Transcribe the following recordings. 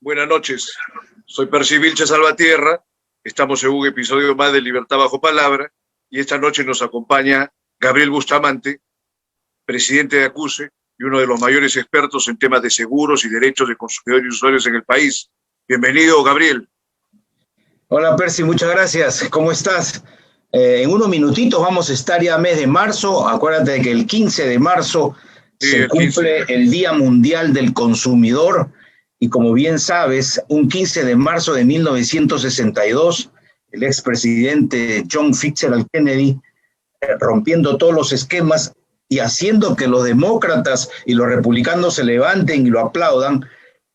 Buenas noches, soy Percy Vilches Salvatierra, estamos en un episodio más de Libertad Bajo Palabra y esta noche nos acompaña Gabriel Bustamante, presidente de ACUSE y uno de los mayores expertos en temas de seguros y derechos de consumidores y usuarios en el país. Bienvenido, Gabriel. Hola Percy, muchas gracias. ¿Cómo estás? En unos minutitos vamos a estar ya mes de marzo. Acuérdate de que el 15 de marzo se cumple el Día Mundial del Consumidor. Y como bien sabes, un 15 de marzo de 1962, el expresidente John Fitzgerald Kennedy, rompiendo todos los esquemas y haciendo que los demócratas y los republicanos se levanten y lo aplaudan,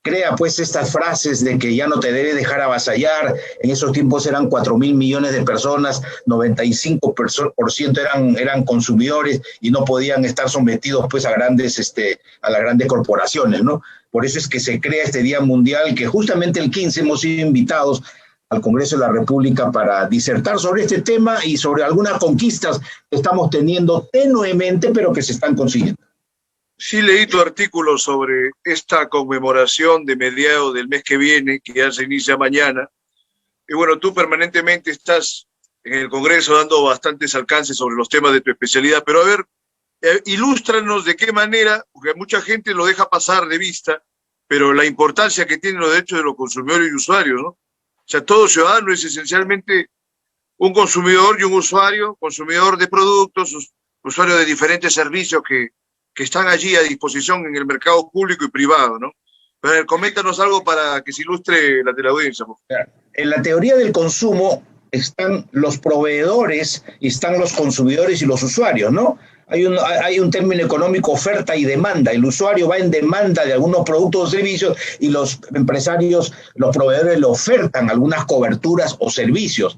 crea pues estas frases de que ya no te debe dejar avasallar. En esos tiempos eran 4.000 millones de personas, 95% eran consumidores y no podían estar sometidos pues a las grandes corporaciones, ¿no? Por eso es que se crea este Día Mundial, que justamente el 15 hemos sido invitados al Congreso de la República para disertar sobre este tema y sobre algunas conquistas que estamos teniendo tenuemente, pero que se están consiguiendo. Sí, leí tu artículo sobre esta conmemoración de mediados del mes que viene, que ya se inicia mañana. Y bueno, tú permanentemente estás en el Congreso dando bastantes alcances sobre los temas de tu especialidad, pero a ver, ilústranos de qué manera, porque mucha gente lo deja pasar de vista, pero la importancia que tienen los derechos de los consumidores y usuarios, ¿no? O sea, todo ciudadano es esencialmente un consumidor y un usuario, consumidor de productos, usuario de diferentes servicios que están allí a disposición en el mercado público y privado, ¿no? Pero coméntanos algo para que se ilustre la teleaudiencia. En la teoría del consumo están los proveedores y están los consumidores y los usuarios, ¿no? Hay un término económico, oferta y demanda. El usuario va en demanda de algunos productos o servicios y los empresarios, los proveedores le ofertan algunas coberturas o servicios.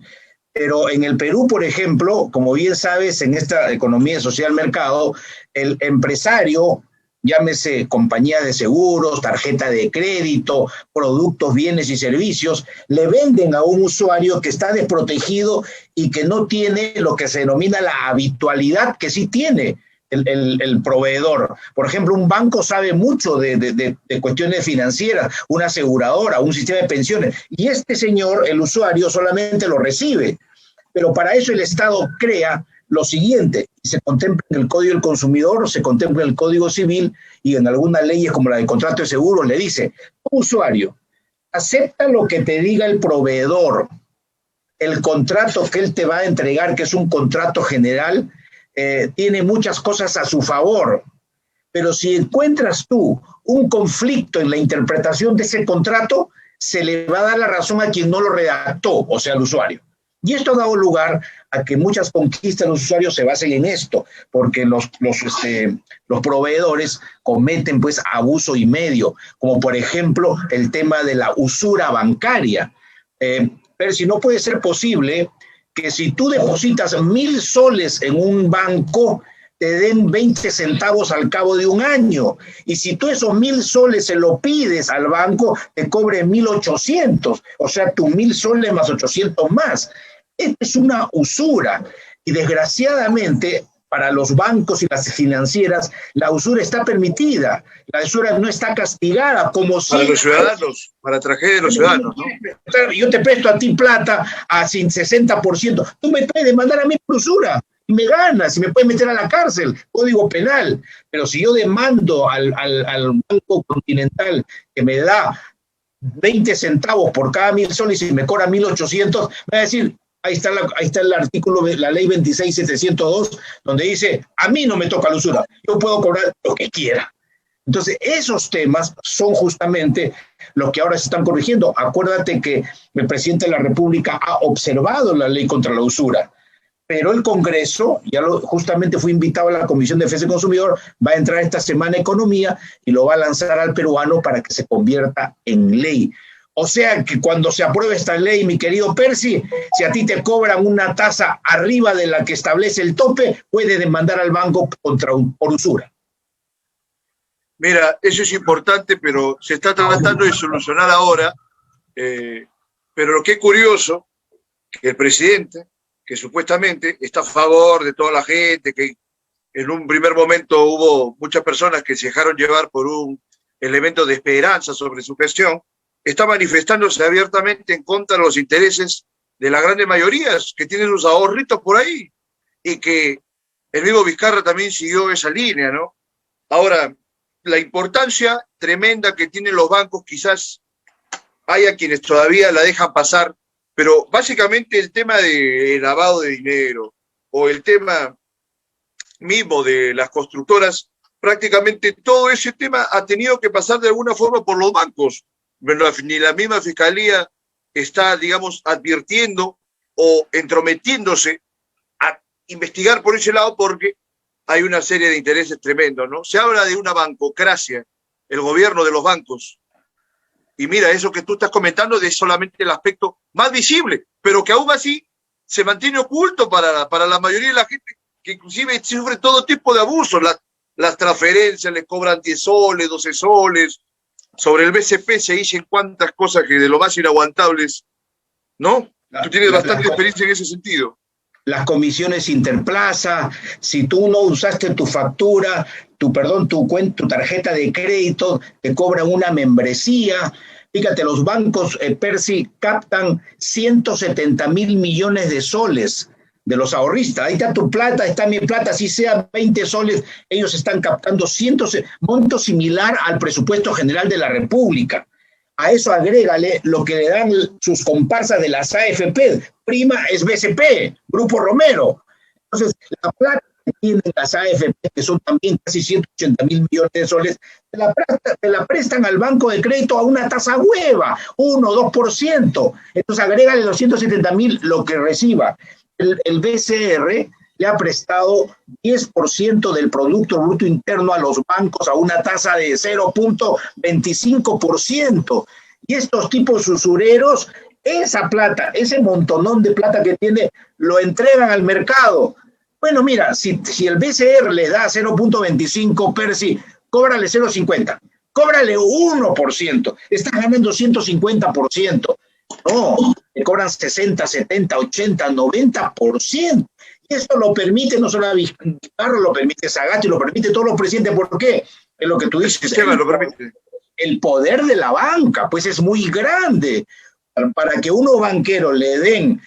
Pero en el Perú, por ejemplo, como bien sabes, en esta economía social mercado, el empresario, llámese compañía de seguros, tarjeta de crédito, productos, bienes y servicios, le venden a un usuario que está desprotegido y que no tiene lo que se denomina la habitualidad que sí tiene el proveedor. Por ejemplo, un banco sabe mucho de cuestiones financieras, una aseguradora, un sistema de pensiones, y este señor, el usuario, solamente lo recibe. Pero para eso el Estado crea lo siguiente, se contempla en el Código del Consumidor, se contempla en el Código Civil y en algunas leyes como la de contrato de seguros le dice, usuario, acepta lo que te diga el proveedor, el contrato que él te va a entregar, que es un contrato general, tiene muchas cosas a su favor, pero si encuentras tú un conflicto en la interpretación de ese contrato, se le va a dar la razón a quien no lo redactó, o sea, al usuario. Y esto ha dado lugar a que muchas conquistas de los usuarios se basen en esto, porque los proveedores cometen pues abuso y medio, como por ejemplo el tema de la usura bancaria. Pero si no puede ser posible que si tú depositas 1.000 soles en un banco, te den 20 centavos al cabo de un año. Y si tú esos 1.000 soles se lo pides al banco, te cobre 1.800. O sea, tu 1.000 soles más 800 más. Esta es una usura. Y desgraciadamente, para los bancos y las financieras, la usura está permitida. La usura no está castigada como si... Para los ciudadanos, para tragedia de los ciudadanos, ¿no? Yo te presto a ti plata a 60%. Tú me puedes demandar a mí por usura. Y me ganas, y me puedes meter a la cárcel, código penal. Pero si yo demando al Banco Continental que me da 20 centavos por cada 1.000 soles y me cobra 1.800, me va a decir, ahí está el artículo de la ley 26.702, donde dice, a mí no me toca la usura, yo puedo cobrar lo que quiera. Entonces, esos temas son justamente los que ahora se están corrigiendo. Acuérdate que el presidente de la República ha observado la ley contra la usura, pero el Congreso, justamente fue invitado a la Comisión de Defensa del Consumidor, va a entrar esta semana Economía y lo va a lanzar al peruano para que se convierta en ley. O sea que cuando se apruebe esta ley, mi querido Percy, si a ti te cobran una tasa arriba de la que establece el tope, puedes demandar al banco por usura. Mira, eso es importante, pero se está tratando de solucionar ahora. Pero lo que es curioso, que el presidente, que supuestamente está a favor de toda la gente, que en un primer momento hubo muchas personas que se dejaron llevar por un elemento de esperanza sobre su gestión, está manifestándose abiertamente en contra de los intereses de las grandes mayorías que tienen sus ahorritos por ahí, y que el mismo Vizcarra también siguió esa línea, ¿no? Ahora, la importancia tremenda que tienen los bancos, quizás haya quienes todavía la dejan pasar, pero básicamente el tema de lavado de dinero o el tema mismo de las constructoras, prácticamente todo ese tema ha tenido que pasar de alguna forma por los bancos. Ni la misma fiscalía está, digamos, advirtiendo o entrometiéndose a investigar por ese lado, porque hay una serie de intereses tremendos, ¿no? Se habla de una bancocracia, el gobierno de los bancos. Y mira, eso que tú estás comentando es solamente el aspecto más visible, pero que aún así se mantiene oculto para la mayoría de la gente, que inclusive sufre todo tipo de abusos. Las transferencias les cobran 10 soles, 12 soles. Sobre el BCP se dicen cuantas cosas que de lo más inaguantables, ¿no? Tú tienes bastante experiencia en ese sentido. Las comisiones interplaza, si tú no usaste tu factura, tu tarjeta de crédito, te cobran una membresía. Fíjate, los bancos, Percy, captan 170.000 millones de soles de los ahorristas. Ahí está tu plata, está mi plata, si sea 20 soles, ellos están captando monto similar al presupuesto general de la República. A eso agrégale lo que le dan sus comparsas de las AFP. Prima es BCP, Grupo Romero. Entonces, la plata que tienen las AFP, que son también casi 180.000 millones de soles, te la prestan al banco de crédito a una tasa hueva, 1 o 2%. Entonces, agrégale los 170.000 lo que reciba. El BCR le ha prestado 10% del Producto Bruto Interno a los bancos a una tasa de 0.25%. Y estos tipos usureros, esa plata, ese montonón de plata que tiene, lo entregan al mercado. Bueno, mira, si el BCR le da 0.25, Percy, cóbrale 0.50, cóbrale 1%, estás ganando 150%. No, le cobran 60, 70, 80, 90%. Y esto lo permite no solo a Vizcarra, lo permite Sagasti, lo permite todos los presidentes. ¿Por qué? Es lo que tú dices. El poder de la banca, pues es muy grande. Para que unos banqueros le den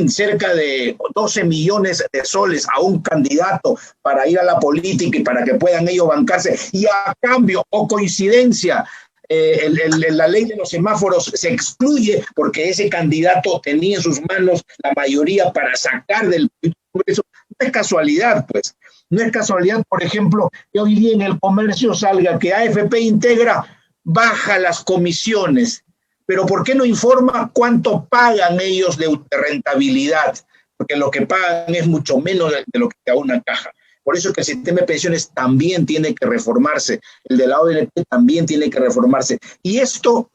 cerca de 12 millones de soles a un candidato para ir a la política y para que puedan ellos bancarse, y a cambio, o coincidencia, la ley de los semáforos se excluye porque ese candidato tenía en sus manos la mayoría para sacar del Congreso. No es casualidad, pues. No es casualidad, por ejemplo, que hoy día en el comercio salga que AFP Integra baja las comisiones. Pero ¿por qué no informa cuánto pagan ellos de rentabilidad? Porque lo que pagan es mucho menos de lo que da una caja. Por eso es que el sistema de pensiones también tiene que reformarse, el de la OLP también tiene que reformarse. Y esto,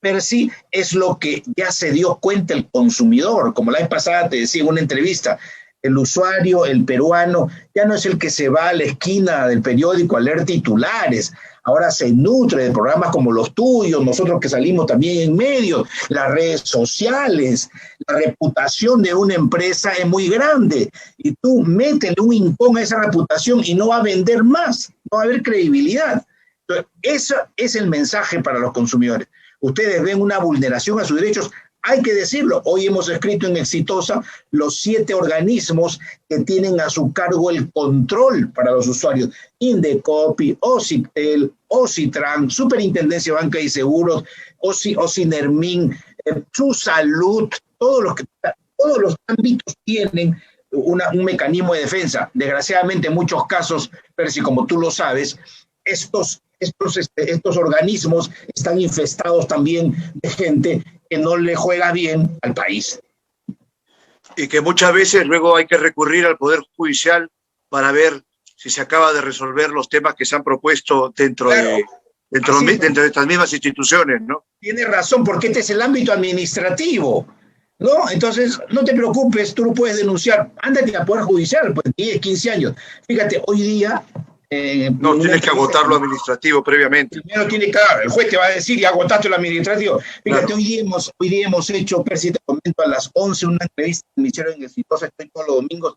Percy, es lo que ya se dio cuenta el consumidor. Como la vez pasada te decía en una entrevista, el usuario, el peruano, ya no es el que se va a la esquina del periódico a leer titulares. Ahora se nutre de programas como los tuyos, nosotros que salimos también en medios, las redes sociales. La reputación de una empresa es muy grande y tú métele un hincón a esa reputación y no va a vender más, no va a haber credibilidad. Entonces, ese es el mensaje para los consumidores. Ustedes ven una vulneración a sus derechos, hay que decirlo. Hoy hemos escrito en Exitosa los 7 organismos que tienen a su cargo el control para los usuarios: Indecopi, Ocitel, Ocitran, Superintendencia de Banca y Seguros, Ocinermin, Su Salud. Todos los ámbitos tienen un mecanismo de defensa. Desgraciadamente, en muchos casos, Percy, como tú lo sabes, estos organismos están infestados también de gente que no le juega bien al país. Y que muchas veces luego hay que recurrir al Poder Judicial para ver si se acaba de resolver los temas que se han propuesto dentro de estas mismas instituciones, ¿no? Tiene razón, porque este es el ámbito administrativo, ¿no? Entonces, no te preocupes, tú lo puedes denunciar. Ándate al Poder Judicial, pues 10, 15 años. Fíjate, hoy día... no, tienes que agotar lo administrativo previamente. Primero el juez te va a decir, y agotaste lo administrativo. Fíjate, claro. Hoy día hemos hecho, Percy, te comento, a las 11 una entrevista que me hicieron en Exitosa, estoy todos los domingos.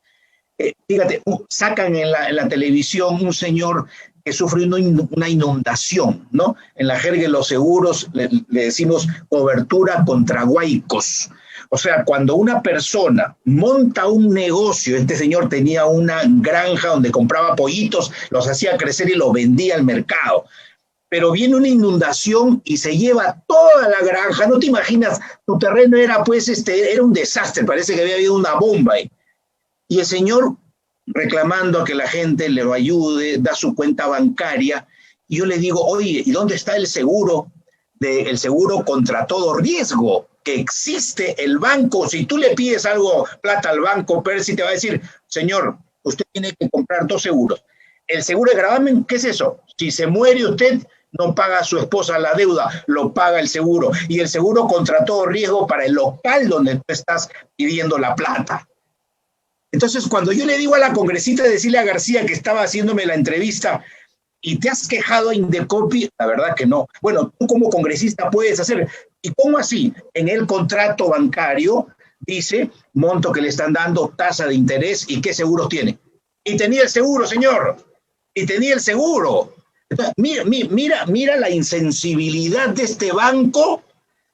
Fíjate, sacan en la televisión un señor que sufre una inundación, ¿no? En la jerga de los seguros le decimos cobertura contra huaicos. O sea, cuando una persona monta un negocio, este señor tenía una granja donde compraba pollitos, los hacía crecer y los vendía al mercado. Pero viene una inundación y se lleva toda la granja. No te imaginas, tu terreno era pues era un desastre, parece que había habido una bomba ahí. Y el señor reclamando a que la gente le lo ayude, da su cuenta bancaria, y yo le digo, oye, ¿y dónde está el seguro? El seguro contra todo riesgo, que existe el banco. Si tú le pides algo, plata al banco, Percy te va a decir, señor, usted tiene que comprar 2 seguros. El seguro de gravamen, ¿qué es eso? Si se muere usted, no paga a su esposa la deuda, lo paga el seguro. Y el seguro contra todo riesgo para el local donde tú estás pidiendo la plata. Entonces, cuando yo le digo a la congresista de decirle a García que estaba haciéndome la entrevista, ¿y te has quejado a Indecopi? La verdad que no. Bueno, tú como congresista puedes hacer. ¿Y cómo así? En el contrato bancario dice monto que le están dando, tasa de interés y qué seguros tiene. Y tenía el seguro, señor. Y tenía el seguro. Entonces, mira la insensibilidad de este banco,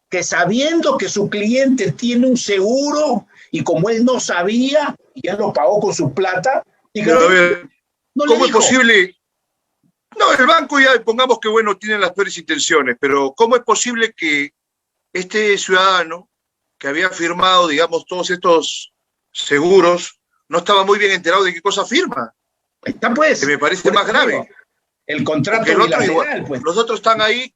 que sabiendo que su cliente tiene un seguro y como él no sabía, y él lo pagó con su plata. Y pero a ver, no ¿cómo es posible? No, el banco ya, pongamos que bueno, tiene las peores intenciones, pero ¿cómo es posible que este ciudadano que había firmado, digamos, todos estos seguros, no estaba muy bien enterado de qué cosa firma? Está pues. Que me parece más grave. El contrato bilateral, pues. Los otros están ahí,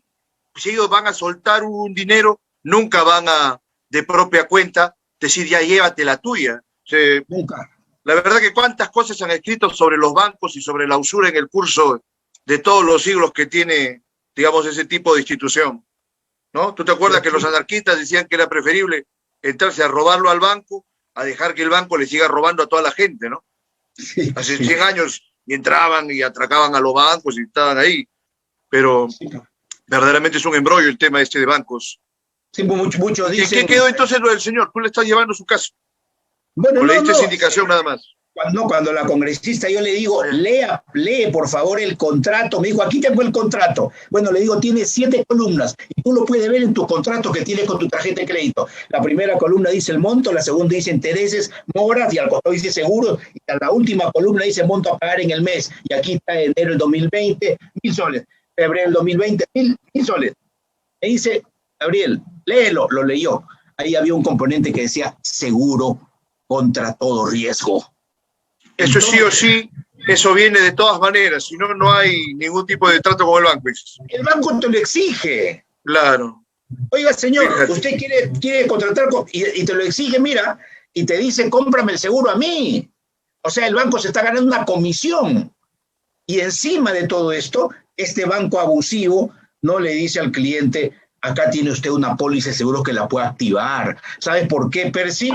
si ellos van a soltar un dinero, nunca van a, de propia cuenta, decir ya llévate la tuya. O sea, nunca. La verdad que cuántas cosas se han escrito sobre los bancos y sobre la usura en el curso de todos los siglos que tiene, digamos, ese tipo de institución, ¿no? ¿Tú te acuerdas que los anarquistas decían que era preferible entrarse a robarlo al banco a dejar que el banco le siga robando a toda la gente, ¿no? Sí, Hace 100 años y entraban y atracaban a los bancos y estaban ahí, pero verdaderamente es un embrollo el tema este de bancos. Sí, muchos dicen... ¿Qué quedó entonces lo del señor? ¿Tú le estás llevando su caso? Bueno, ¿O le diste esa indicación nada más? Cuando la congresista yo le digo, lee por favor el contrato, me dijo, aquí tengo el contrato. Bueno, le digo, tiene 7 columnas y tú lo puedes ver en tu contrato que tienes con tu tarjeta de crédito. La primera columna dice el monto, la segunda dice intereses, moras y al costado dice seguros y la última columna dice monto a pagar en el mes. Y aquí está enero del 2020, 1.000 soles. Febrero del 2020, 1.000 soles. Me dice, Gabriel, léelo, lo leyó. Ahí había un componente que decía seguro contra todo riesgo. Eso sí o sí, eso viene de todas maneras, si no, no hay ningún tipo de trato con el banco. El banco te lo exige. Claro. Oiga, señor, Fíjate. usted quiere contratar y te lo exige, mira, y te dice, cómprame el seguro a mí. O sea, el banco se está ganando una comisión. Y encima de todo esto, este banco abusivo no le dice al cliente, acá tiene usted una póliza de seguro que la puede activar. ¿Sabes por qué, Percy?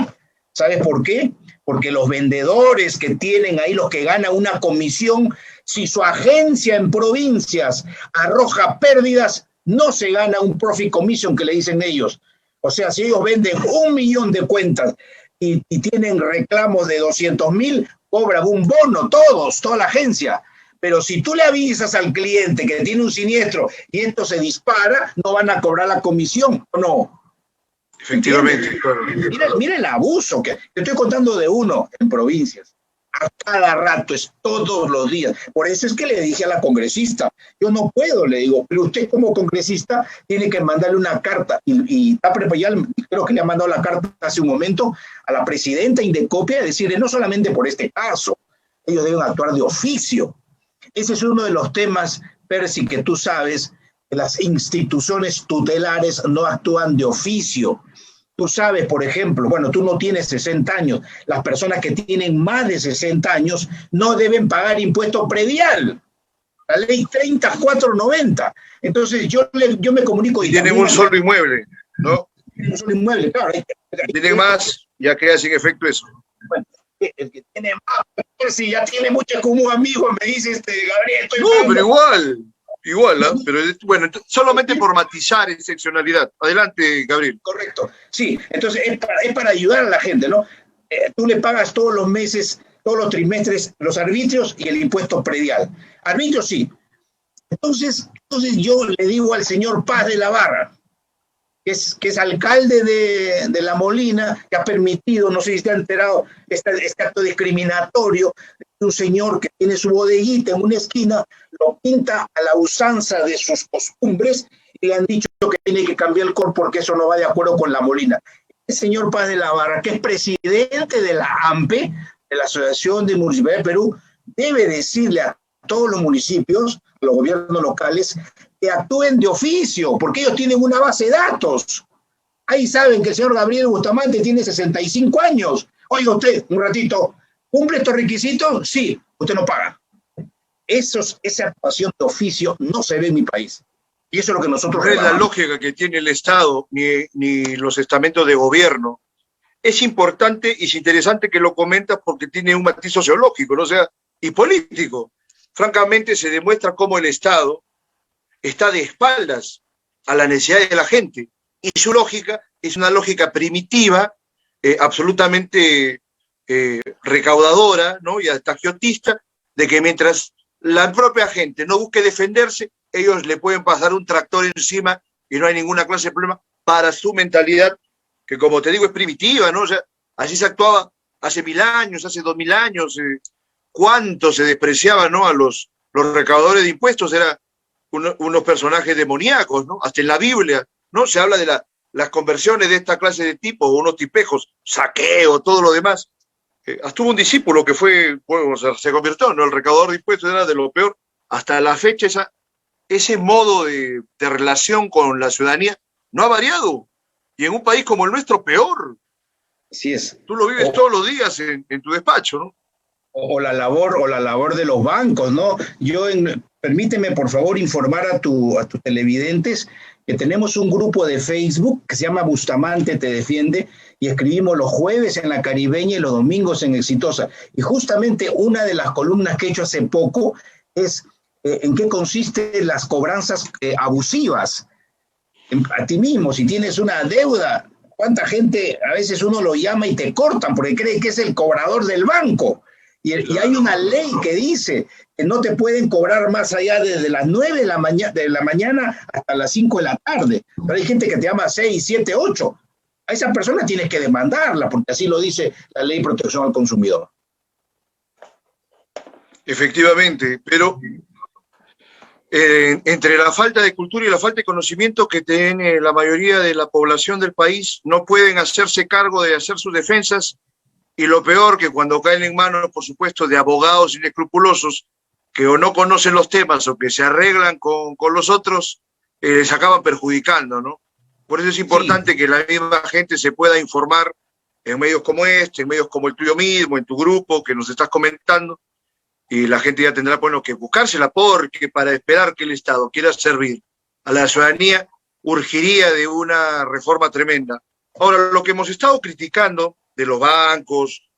¿Sabes por qué? Porque los vendedores que tienen ahí, los que ganan una comisión, si su agencia en provincias arroja pérdidas, no se gana un profit commission que le dicen ellos. O sea, si ellos venden 1 millón de cuentas y tienen reclamos de 200.000, cobran un bono toda la agencia. Pero si tú le avisas al cliente que tiene un siniestro y esto se dispara, no van a cobrar la comisión, ¿o no? Efectivamente, claro. Mira el abuso que te estoy contando de uno en provincias. A cada rato, es todos los días. Por eso es que le dije a la congresista, yo no puedo, le digo, pero usted como congresista tiene que mandarle una carta. Y está preparado, creo que le ha mandado la carta hace un momento a la presidenta Indecopi a decirle, no solamente por este caso, ellos deben actuar de oficio. Ese es uno de los temas, Percy, que tú sabes, que las instituciones tutelares no actúan de oficio. Tú sabes, por ejemplo, bueno, tú no tienes 60 años, las personas que tienen más de 60 años no deben pagar impuesto predial. La ley 3490. Entonces yo me comunico... Y tienen un solo inmueble, ¿no? Tienen un solo inmueble, claro. Tienen más, ya queda sin efecto eso. Bueno, el que tiene más, si ya tiene mucho como amigo, me dice Gabriel, estoy No, pagando. pero igual, ¿eh? Pero bueno, solamente por matizar excepcionalidad. Adelante, Gabriel. Correcto, sí, entonces es para ayudar a la gente, ¿no? Tú le pagas todos los meses, todos los trimestres, los arbitrios y el impuesto predial. Arbitrios sí, Entonces yo le digo al señor Paz de la Barra, que es alcalde de La Molina, que ha permitido, no sé si está enterado, este acto discriminatorio de un señor que tiene su bodeguita en una esquina, lo pinta a la usanza de sus costumbres y le han dicho que tiene que cambiar el color porque eso no va de acuerdo con La Molina. El señor Paz de la Barra, que es presidente de la AMPE, de la Asociación de Municipalidades de Perú, debe decirle a todos los municipios, a los gobiernos locales, que actúen de oficio, porque ellos tienen una base de datos. Ahí saben que el señor Gabriel Bustamante tiene 65 años. Oiga usted, un ratito, ¿cumple estos requisitos? Sí, usted no paga. Esa actuación de oficio no se ve en mi país. Y eso es lo que nosotros... No es la lógica que tiene el Estado ni los estamentos de gobierno. Es importante y es interesante que lo comentas porque tiene un matiz sociológico, ¿no? O sea, y político. Francamente, se demuestra cómo el Estado está de espaldas a la necesidad de la gente. Y su lógica es una lógica primitiva, absolutamente recaudadora, ¿no? Y hasta agiotista, de que mientras la propia gente no busque defenderse, ellos le pueden pasar un tractor encima y no hay ninguna clase de problema para su mentalidad, que como te digo es primitiva, ¿no? O sea, así se actuaba hace 1000 años, hace 2000 años, cuánto se despreciaba, ¿no? A los recaudadores de impuestos, eran unos personajes demoníacos, ¿no? Hasta en la Biblia, ¿no? Se habla de las conversiones de esta clase de tipos, unos tipejos, saqueo, todo lo demás. Hasta hubo un discípulo que fue, bueno, se convirtió, ¿no? El recaudador de impuestos era de lo peor. Hasta la fecha ese modo de relación con la ciudadanía no ha variado. Y en un país como el nuestro, peor. Así es. Tú lo vives todos los días en tu despacho, ¿no? O la labor de los bancos, ¿no? Permíteme, por favor, informar a tus televidentes que tenemos un grupo de Facebook que se llama Bustamante Te Defiende y escribimos los jueves en La Caribeña y los domingos en Exitosa. Y justamente una de las columnas que he hecho hace poco es en qué consisten las cobranzas abusivas a ti mismo. Si tienes una deuda, ¿cuánta gente a veces uno lo llama y te cortan porque cree que es el cobrador del banco? Y hay una ley que dice que no te pueden cobrar más allá desde las 9 de la mañana hasta las 5 de la tarde. Pero hay gente que te llama 6, 7, 8. A esa persona tienes que demandarla, porque así lo dice la Ley de Protección al Consumidor. Efectivamente, pero entre la falta de cultura y la falta de conocimiento que tiene la mayoría de la población del país, no pueden hacerse cargo de hacer sus defensas. Y lo peor, que cuando caen en manos, por supuesto, de abogados inescrupulosos que o no conocen los temas o que se arreglan con los otros, les acaban perjudicando, ¿no? Por eso es importante que la misma gente se pueda informar en medios como este, en medios como el tuyo mismo, en tu grupo que nos estás comentando, y la gente ya tendrá, bueno, que buscársela, porque para esperar que el Estado quiera servir a la ciudadanía, urgiría de una reforma tremenda. Ahora, lo que hemos estado criticando de los bancos,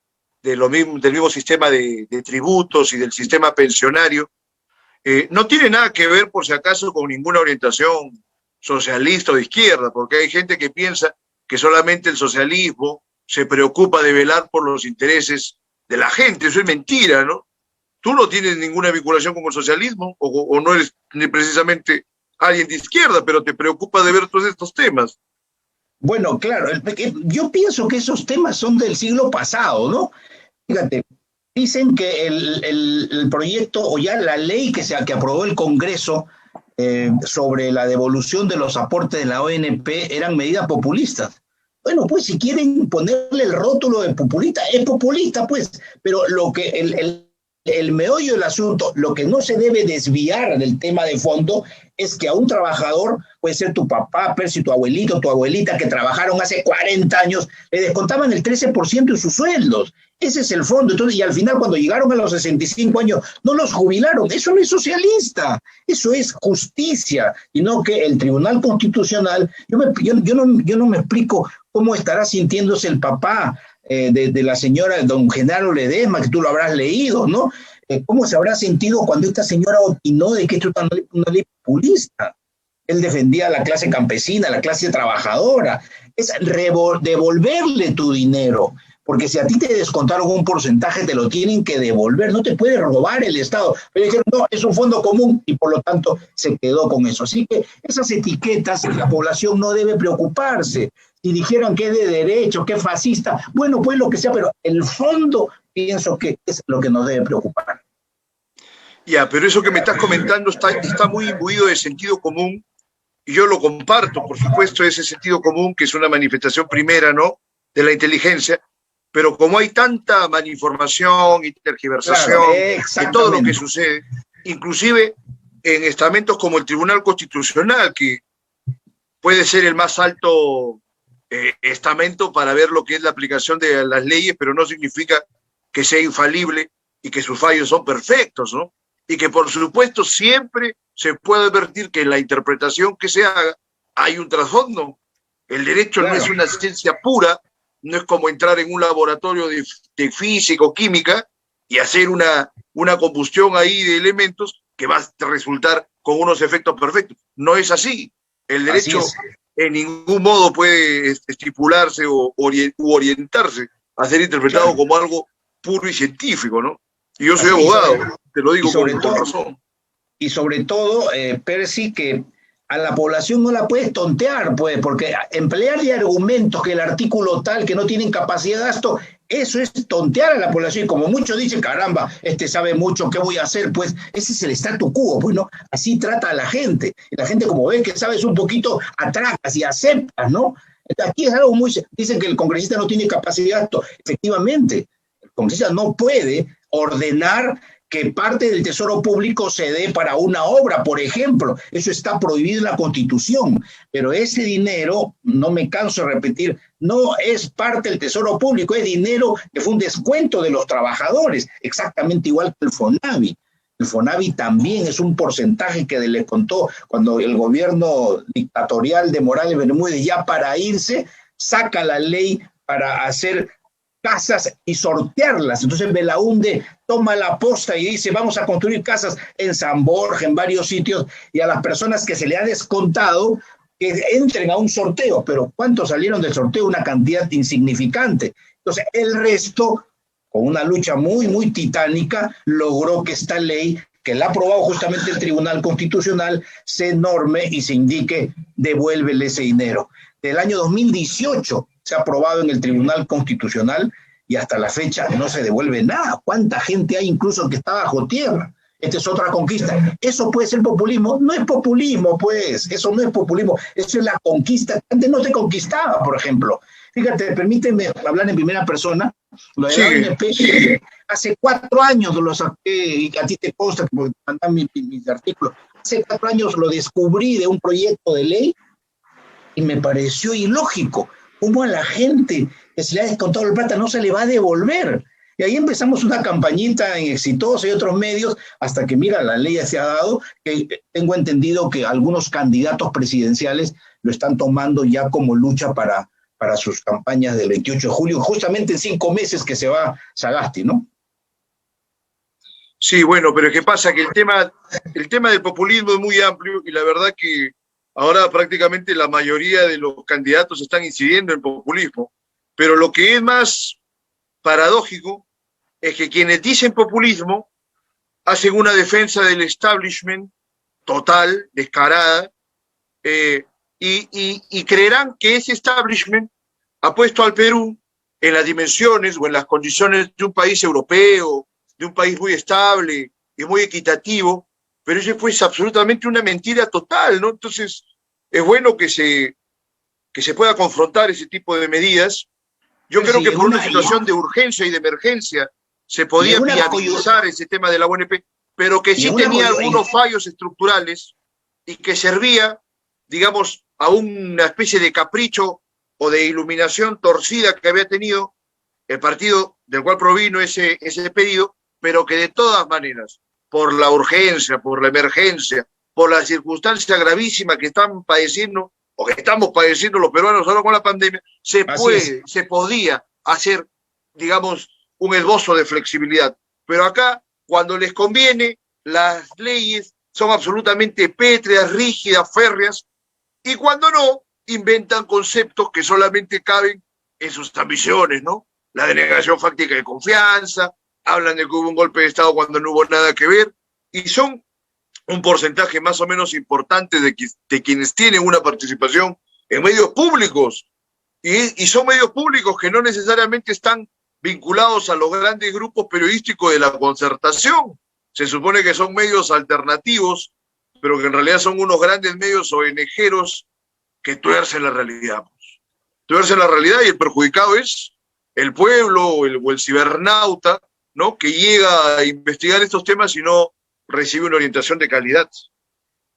del mismo sistema de tributos y del sistema pensionario, no tiene nada que ver, por si acaso, con ninguna orientación socialista o de izquierda, porque hay gente que piensa que solamente el socialismo se preocupa de velar por los intereses de la gente. Eso es mentira, ¿no? Tú no tienes ninguna vinculación con el socialismo o no eres ni precisamente alguien de izquierda, pero te preocupa de ver todos estos temas. Bueno, claro, yo pienso que esos temas son del siglo pasado, ¿no? Fíjate, dicen que el proyecto o ya la ley que aprobó el Congreso sobre la devolución de los aportes de la ONP eran medidas populistas. Bueno, pues si quieren ponerle el rótulo de populista, es populista, pues, pero lo que el meollo del asunto, lo que no se debe desviar del tema de fondo es que a un trabajador, puede ser tu papá, Percy, tu abuelito, tu abuelita, que trabajaron hace 40 años, le descontaban el 13% de sus sueldos. Ese es el fondo. Entonces, y al final, cuando llegaron a los 65 años, no los jubilaron. Eso no es socialista, eso es justicia. Y no que el Tribunal Constitucional, yo no me explico cómo estará sintiéndose el papá de la señora don Genaro Ledesma, que tú lo habrás leído, ¿no? ¿Cómo se habrá sentido cuando esta señora opinó de que esto es una ley populista? Él defendía a la clase campesina, a la clase trabajadora. Es devolverle tu dinero, porque si a ti te descontaron un porcentaje, te lo tienen que devolver, no te puede robar el Estado. Pero dijeron, no, es un fondo común y por lo tanto se quedó con eso. Así que esas etiquetas la población no debe preocuparse. Si dijeron que es de derecho, que es fascista, bueno, pues lo que sea, pero el fondo pienso que es lo que nos debe preocupar. Ya, pero eso que me estás comentando está muy imbuido de sentido común, y yo lo comparto, por supuesto, ese sentido común, que es una manifestación primera, ¿no?, de la inteligencia, pero como hay tanta malinformación y tergiversación de todo lo que sucede, inclusive en estamentos como el Tribunal Constitucional, que puede ser el más alto estamento para ver lo que es la aplicación de las leyes, pero no significa que sea infalible y que sus fallos son perfectos, ¿no? Y que por supuesto siempre se puede advertir que en la interpretación que se haga hay un trasfondo. El derecho no es una ciencia pura, no es como entrar en un laboratorio de física o química y hacer una combustión ahí de elementos que va a resultar con unos efectos perfectos. No es así. El derecho en ningún modo puede estipularse u orientarse a ser interpretado como algo puro y científico, ¿no? Y yo soy abogado, te lo digo con razón. Y sobre todo, Percy, que a la población no la puedes tontear, pues, porque emplearle argumentos que el artículo tal, que no tienen capacidad de gasto, eso es tontear a la población. Y como muchos dicen, caramba, este sabe mucho, ¿qué voy a hacer? Pues ese es el statu quo, pues, ¿no? Así trata a la gente. Y la gente, como ve que sabes un poquito, atracas y aceptas, ¿no? Aquí es algo muy... Dicen que el congresista no tiene capacidad de gasto. Efectivamente, el congresista no puede ordenar que parte del tesoro público se dé para una obra, por ejemplo. Eso está prohibido en la Constitución. Pero ese dinero, no me canso de repetir, no es parte del tesoro público, es dinero que fue un descuento de los trabajadores, exactamente igual que el FONAVI. El FONAVI también es un porcentaje que le contó cuando el gobierno dictatorial de Morales Bermúdez, ya para irse, saca la ley para hacer casas y sortearlas. Entonces Belaúnde toma la posta y dice, vamos a construir casas en San Borja, en varios sitios, y a las personas que se le ha descontado que entren a un sorteo, pero ¿cuántos salieron del sorteo? Una cantidad insignificante. Entonces el resto, con una lucha muy, muy titánica, logró que esta ley, que la ha aprobado justamente el Tribunal Constitucional, se norme y se indique, devuélvele ese dinero. Del año 2018 se ha aprobado en el Tribunal Constitucional y hasta la fecha no se devuelve nada. ¿Cuánta gente hay incluso que está bajo tierra? Esta es otra conquista. ¿Eso puede ser populismo? No es populismo, pues. Eso no es populismo. Eso es la conquista. Antes no se conquistaba, por ejemplo. Fíjate, permíteme hablar en primera persona. Lo de la ONP, hace 4 años lo saqué, y a ti te consta, porque mandan mis artículos. Hace 4 años lo descubrí de un proyecto de ley y me pareció ilógico. ¿Cómo a la gente que se le ha descontado el plata no se le va a devolver? Y ahí empezamos una campañita en Exitosa y otros medios, hasta que, mira, la ley ya se ha dado, que tengo entendido que algunos candidatos presidenciales lo están tomando ya como lucha para sus campañas del 28 de julio, justamente en 5 meses que se va Sagasti, ¿no? Sí, bueno, pero ¿qué pasa? Que el tema del populismo es muy amplio y la verdad que ahora prácticamente la mayoría de los candidatos están incidiendo en populismo, pero lo que es más paradójico es que quienes dicen populismo hacen una defensa del establishment total, descarada, y creerán que ese establishment ha puesto al Perú en las dimensiones o en las condiciones de un país europeo, de un país muy estable y muy equitativo, pero eso pues absolutamente una mentira total, ¿no? Entonces, es bueno que se pueda confrontar ese tipo de medidas. Yo creo que por una situación de urgencia y de emergencia se podía viabilizar ese tema de la UNP, pero que sí tenía algunos fallos estructurales y que servía, digamos, a una especie de capricho o de iluminación torcida que había tenido el partido del cual provino ese pedido, pero que de todas maneras, por la urgencia, por la emergencia, por la circunstancia gravísima que están padeciendo o que estamos padeciendo los peruanos ahora con la pandemia, se podía hacer, digamos, un esbozo de flexibilidad. Pero acá, cuando les conviene, las leyes son absolutamente pétreas, rígidas, férreas, y cuando no, inventan conceptos que solamente caben en sus ambiciones, ¿no? la denegación fáctica de confianza, hablan de que hubo un golpe de Estado cuando no hubo nada que ver, y son un porcentaje más o menos importante de quienes tienen una participación en medios públicos, y son medios públicos que no necesariamente están vinculados a los grandes grupos periodísticos de la Concertación. Se supone que son medios alternativos, pero que en realidad son unos grandes medios ONGeros que tuercen la realidad. Tuercen la realidad, y el perjudicado es el pueblo o el cibernauta, ¿no?, que llega a investigar estos temas y no recibe una orientación de calidad.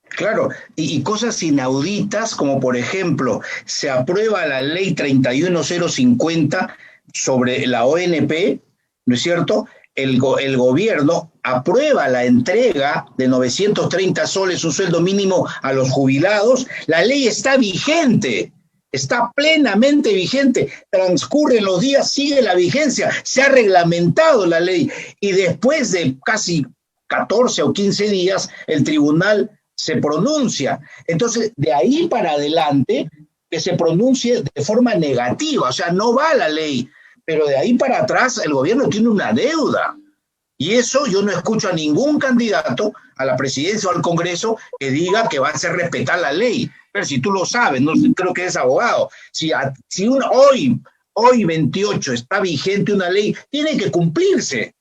Claro, y cosas inauditas, como por ejemplo, se aprueba la ley 31050 sobre la ONP, ¿no es cierto? El gobierno aprueba la entrega de 930 soles, un sueldo mínimo a los jubilados. La ley está vigente, está plenamente vigente. Transcurren los días, sigue la vigencia, se ha reglamentado la ley. Y después de casi 14 o 15 días, el tribunal se pronuncia. Entonces, de ahí para adelante, que se pronuncie de forma negativa, o sea, no va la ley. Pero de ahí para atrás el gobierno tiene una deuda. Y eso yo no escucho a ningún candidato a la presidencia o al Congreso que diga que va a hacer respetar la ley. Pero si tú lo sabes, no creo que eres abogado. Si hoy 28 está vigente una ley, tiene que cumplirse.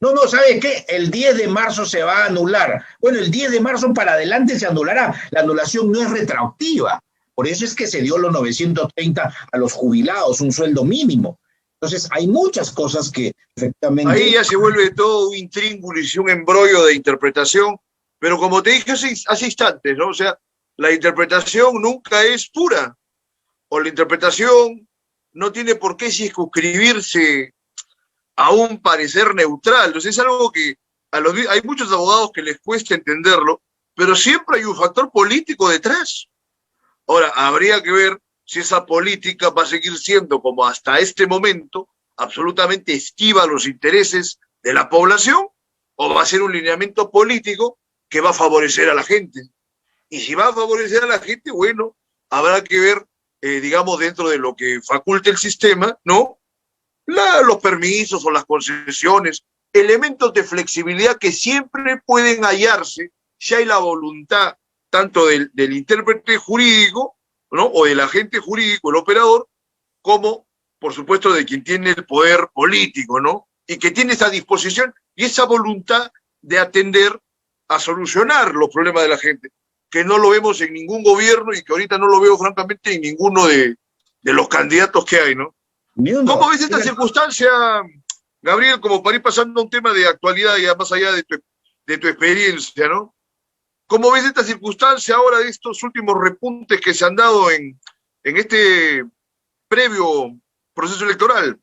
No, ¿sabes qué? El 10 de marzo se va a anular. Bueno, el 10 de marzo para adelante se anulará. La anulación no es retroactiva. Por eso es que se dio los 930 a los jubilados, un sueldo mínimo. Entonces, hay muchas cosas que efectivamente... Ahí ya se vuelve todo un intríngulis y un embrollo de interpretación, pero como te dije hace instantes, ¿no? O sea, la interpretación nunca es pura, o la interpretación no tiene por qué circunscribirse a un parecer neutral. Entonces, es algo que hay muchos abogados que les cuesta entenderlo, pero siempre hay un factor político detrás. Ahora, habría que ver si esa política va a seguir siendo, como hasta este momento, absolutamente esquiva a los intereses de la población, o va a ser un lineamiento político que va a favorecer a la gente. Y si va a favorecer a la gente, bueno, habrá que ver, digamos, dentro de lo que faculte el sistema, ¿no?, los permisos o las concesiones, elementos de flexibilidad que siempre pueden hallarse si hay la voluntad tanto del intérprete jurídico, ¿no?, o del agente jurídico, el operador, como, por supuesto, de quien tiene el poder político, ¿no?, y que tiene esa disposición y esa voluntad de atender a solucionar los problemas de la gente, que no lo vemos en ningún gobierno y que ahorita no lo veo, francamente, en ninguno de los candidatos que hay, ¿no? ¿Cómo ves esta circunstancia, Gabriel, como para ir pasando a un tema de actualidad y más allá de tu experiencia, ¿no? ¿Cómo ves esta circunstancia ahora de estos últimos repuntes que se han dado en este previo proceso electoral?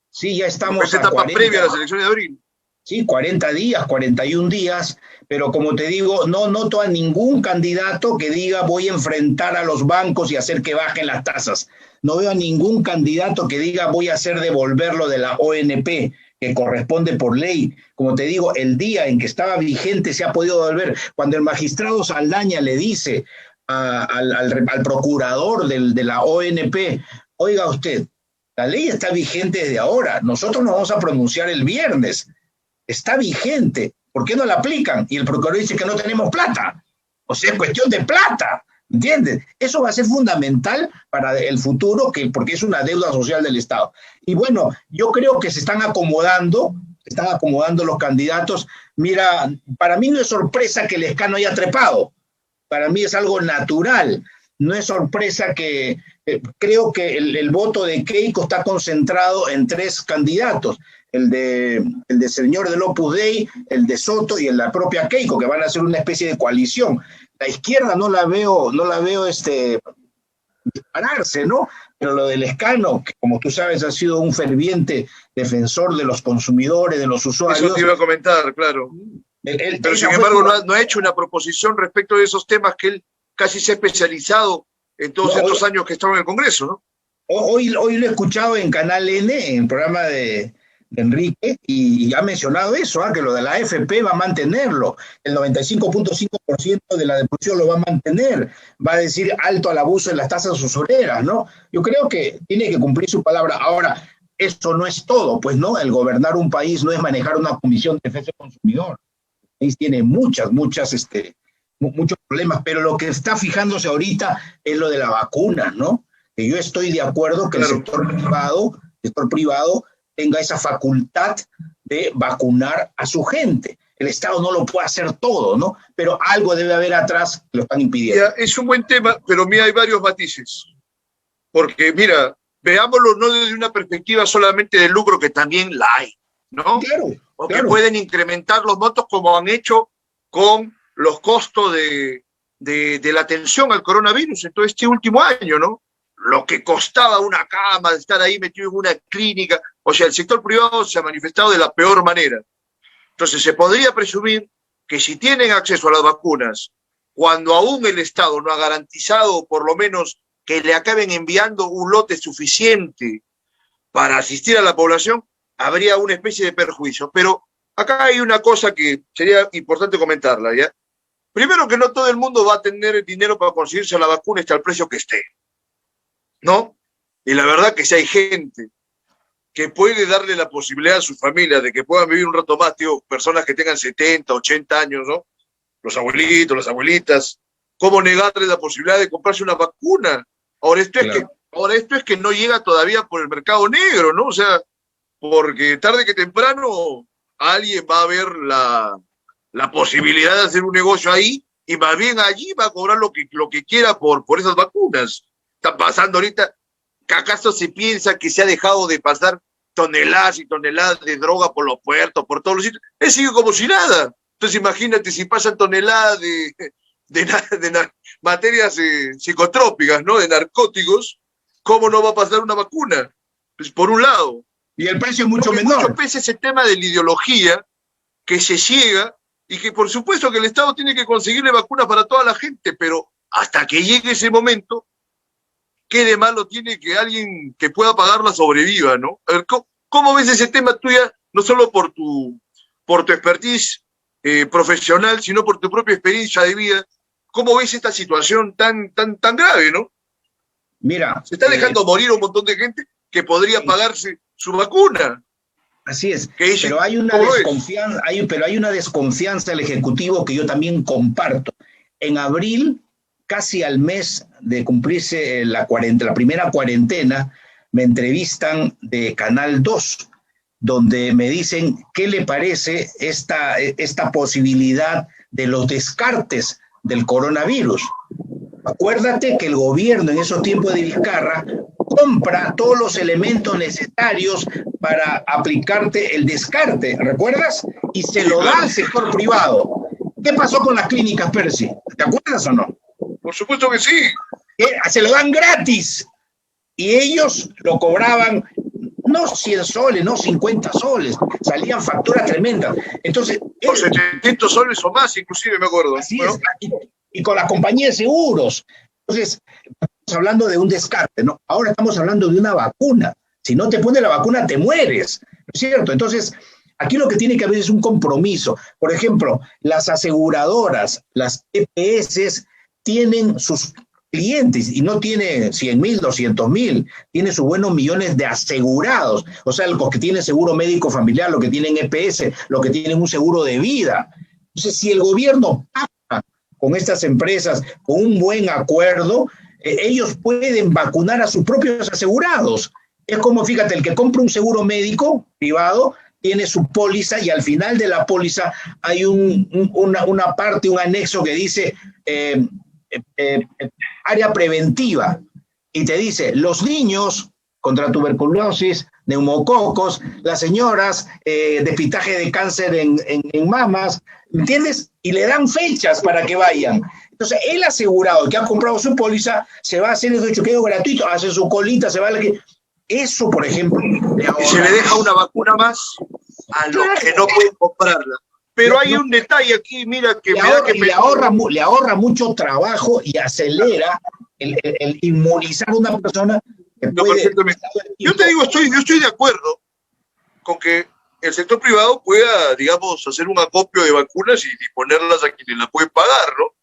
Sí, ya estamos esta etapa previa a las elecciones de abril. Sí, 40 días, 41 días, pero como te digo, no noto a ningún candidato que diga voy a enfrentar a los bancos y hacer que bajen las tasas. No veo a ningún candidato que diga voy a hacer devolver lo de la ONP, que corresponde por ley. Como te digo, el día en que estaba vigente se ha podido devolver. Cuando el magistrado Saldaña le dice al procurador de la ONP, oiga usted, la ley está vigente desde ahora, nosotros nos vamos a pronunciar el viernes. Está vigente, ¿por qué no la aplican? Y el procurador dice que no tenemos plata. O sea, es cuestión de plata, ¿entiendes? Eso va a ser fundamental para el futuro, porque es una deuda social del Estado. Y bueno, yo creo que se están acomodando los candidatos. Mira, para mí no es sorpresa que Lescano haya trepado. Para mí es algo natural. No es sorpresa que creo que el voto de Keiko está concentrado en 3 candidatos. El de señor del Opus Dei, el de Soto y la propia Keiko, que van a hacer una especie de coalición. La izquierda no la veo dispararse, ¿no? Pero lo del Lescano, que como tú sabes ha sido un ferviente defensor de los consumidores, de los usuarios. Eso te iba a comentar, claro. Pero sin embargo no ha hecho una proposición respecto de esos temas que él casi se ha especializado en todos estos años que estaba en el Congreso, ¿no? Hoy lo he escuchado en Canal N, en el programa de Enrique, y ha mencionado eso, que lo de la AFP va a mantenerlo, el 95.5% de la devolución lo va a mantener, va a decir alto al abuso de las tasas usureras, ¿no? Yo creo que tiene que cumplir su palabra. Ahora, eso no es todo, pues, ¿no? El gobernar un país no es manejar una comisión de defensa del consumidor. El país tiene muchos problemas, pero lo que está fijándose ahorita es lo de la vacuna, ¿no? Que yo estoy de acuerdo que Claro. el sector privado tenga esa facultad de vacunar a su gente. El Estado no lo puede hacer todo, ¿no? Pero algo debe haber atrás que lo están impidiendo. Ya, es un buen tema, pero mira, hay varios matices. Porque, mira, veámoslo no desde una perspectiva solamente de lucro, que también la hay, ¿no? Claro, O claro. que pueden incrementar los montos como han hecho con los costos de la atención al coronavirus en todo este último año, ¿no? Lo que costaba una cama, de estar ahí metido en una clínica. O sea, el sector privado se ha manifestado de la peor manera. Entonces, se podría presumir que si tienen acceso a las vacunas, cuando aún el Estado no ha garantizado, por lo menos, que le acaben enviando un lote suficiente para asistir a la población, habría una especie de perjuicio. Pero acá hay una cosa que sería importante comentarla, ¿ya? Primero, que no todo el mundo va a tener el dinero para conseguirse la vacuna, esté al precio que esté, ¿no? Y la verdad que si hay gente que puede darle la posibilidad a su familia de que puedan vivir un rato más, tío, personas que tengan 70, 80 años, ¿no? Los abuelitos, las abuelitas, ¿cómo negarle la posibilidad de comprarse una vacuna? Ahora esto es que no llega todavía por el mercado negro, ¿no? O sea, porque tarde que temprano alguien va a ver la posibilidad de hacer un negocio ahí y más bien allí va a cobrar lo que quiera por esas vacunas. Está pasando ahorita, que acaso se piensa que se ha dejado de pasar toneladas y toneladas de droga por los puertos, por todos los sitios. Es sigue como si nada. Entonces imagínate si pasan toneladas de materias psicotrópicas, ¿no? De narcóticos, ¿cómo no va a pasar una vacuna? Pues por un lado. Y el precio es mucho menor. Mucho pesa ese tema de la ideología que se ciega y que por supuesto que el Estado tiene que conseguirle vacunas para toda la gente, pero hasta que llegue ese momento, ¿qué de malo tiene que alguien que pueda pagarla sobreviva, ¿no? A ver, ¿cómo ves ese tema tuya, no solo por tu expertise profesional, sino por tu propia experiencia de vida? ¿Cómo ves esta situación tan grave, ¿no? Mira, se está dejando morir a un montón de gente que podría pagarse su vacuna. Así es, Dice, pero hay una desconfianza del Ejecutivo que yo también comparto. En abril, casi al mes de cumplirse la primera cuarentena, me entrevistan de Canal 2, donde me dicen qué le parece esta posibilidad de los descartes del coronavirus. Acuérdate que el gobierno en esos tiempos de Vizcarra compra todos los elementos necesarios para aplicarte el descarte, ¿recuerdas? Y se lo da al sector privado. ¿Qué pasó con las clínicas, Percy? ¿Te acuerdas o no? Por supuesto que sí. Se lo dan gratis. Y ellos lo cobraban, no 100 soles, no 50 soles. Salían facturas tremendas. Entonces, por 700 soles o más, inclusive, me acuerdo. Así es. Y con la compañía de seguros. Entonces, estamos hablando de un descarte, ¿no? Ahora estamos hablando de una vacuna. Si no te pones la vacuna, te mueres, ¿no es cierto? Entonces, aquí lo que tiene que haber es un compromiso. Por ejemplo, las aseguradoras, las EPS, tienen sus clientes y no tiene 100,000, 200,000, tiene sus buenos millones de asegurados. O sea, los que tienen seguro médico familiar, los que tienen EPS, los que tienen un seguro de vida. Entonces, si el gobierno paga con estas empresas con un buen acuerdo, ellos pueden vacunar a sus propios asegurados. Es como, fíjate, el que compra un seguro médico privado tiene su póliza y al final de la póliza hay una parte, un anexo que dice área preventiva y te dice los niños contra tuberculosis, neumococos, las señoras, despistaje de cáncer en mamas, ¿me entiendes? Y le dan fechas para que vayan. Entonces, el asegurado que ha comprado su póliza se va a hacer ese chequeo gratuito, hace su colita, se va a... Eso, por ejemplo... Y se le deja una vacuna más a los que no pueden comprarla. Pero hay un detalle aquí, mira, que le ahorra mucho trabajo y acelera el inmunizar a una persona que puede... Yo te digo, yo estoy de acuerdo con que el sector privado pueda, digamos, hacer un acopio de vacunas y ponerlas a quienes la pueden pagar, ¿no?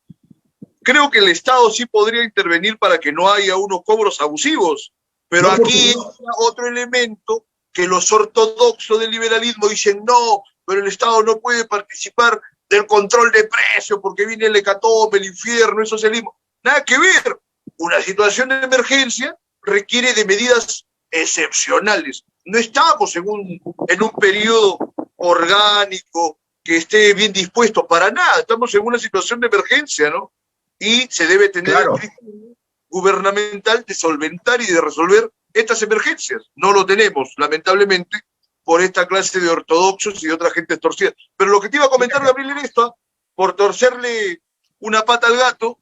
Creo que el Estado sí podría intervenir para que no haya unos cobros abusivos, pero aquí hay otro elemento que los ortodoxos del liberalismo dicen no, pero el Estado no puede participar del control de precios porque viene el hecatombe, el infierno, el socialismo. Nada que ver. Una situación de emergencia requiere de medidas excepcionales. No estamos en un periodo orgánico que esté bien dispuesto para nada. Estamos en una situación de emergencia, ¿no? Y se debe tener el criterio gubernamental de solventar y de resolver estas emergencias. No lo tenemos, lamentablemente, por esta clase de ortodoxos y de otra gente torcida. Pero lo que te iba a comentar, Gabriel, era esto, por torcerle una pata al gato,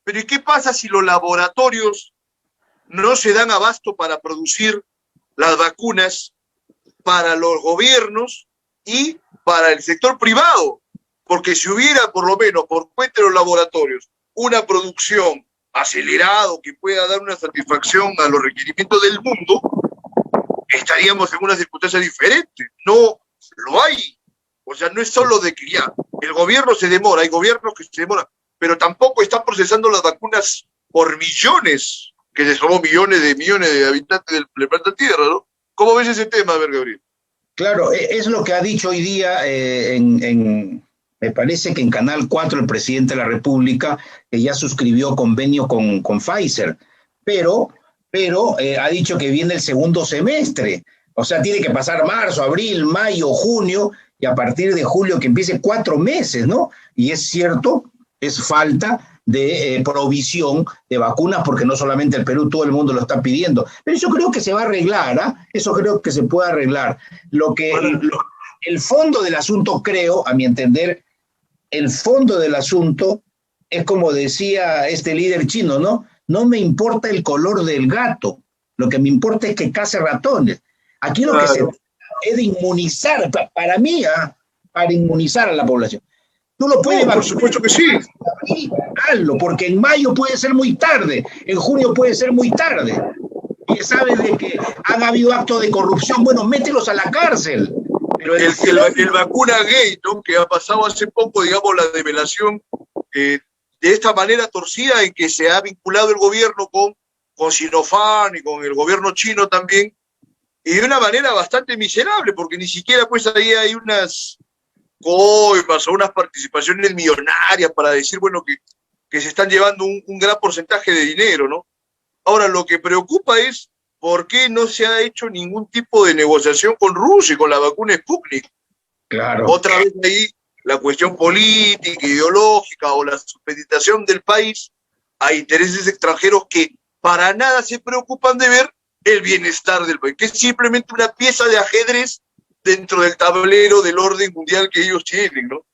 pero ¿y qué pasa si los laboratorios no se dan abasto para producir las vacunas para los gobiernos y para el sector privado? Porque si hubiera, por lo menos, por cuenta de los laboratorios, una producción acelerada que pueda dar una satisfacción a los requerimientos del mundo, estaríamos en una circunstancia diferente. No lo hay. O sea, no es solo de que ya el gobierno se demora, hay gobiernos que se demoran, pero tampoco están procesando las vacunas por millones, que somos millones de habitantes del planeta Tierra, ¿no? ¿Cómo ves ese tema, a ver, Gabriel? Claro, es lo que ha dicho hoy día me parece que en Canal 4 el presidente de la República, que ya suscribió convenio con Pfizer, pero ha dicho que viene el segundo semestre. O sea, tiene que pasar marzo, abril, mayo, junio, y a partir de julio que empiece 4 meses, ¿no? Y es cierto, es falta de provisión de vacunas, porque no solamente el Perú, todo el mundo lo está pidiendo. Pero eso creo que se va a arreglar, ¿eh? Eso creo que se puede arreglar. El fondo del asunto, creo, a mi entender, el fondo del asunto es como decía este líder chino, ¿no? No me importa el color del gato, lo que me importa es que case ratones. Aquí lo que se trata es de inmunizar, para mí, para inmunizar a la población. Tú lo puedes por supuesto que sí. Hazlo, porque en mayo puede ser muy tarde, en junio puede ser muy tarde. Y sabes de que han habido actos de corrupción, bueno, mételos a la cárcel. Pero el vacuna gay, ¿no? Que ha pasado hace poco, digamos, la develación de esta manera torcida en que se ha vinculado el gobierno con Sinopharm y con el gobierno chino también, y de una manera bastante miserable, porque ni siquiera pues ahí hay unas coimas o unas participaciones millonarias para decir, bueno, que se están llevando un gran porcentaje de dinero, ¿no? Ahora, lo que preocupa es por qué no se ha hecho ningún tipo de negociación con Rusia y con la vacuna Sputnik. Claro. Otra vez ahí la cuestión política, ideológica o la supeditación del país a intereses extranjeros que para nada se preocupan de ver el bienestar del país, que es simplemente una pieza de ajedrez dentro del tablero del orden mundial que ellos tienen, ¿no?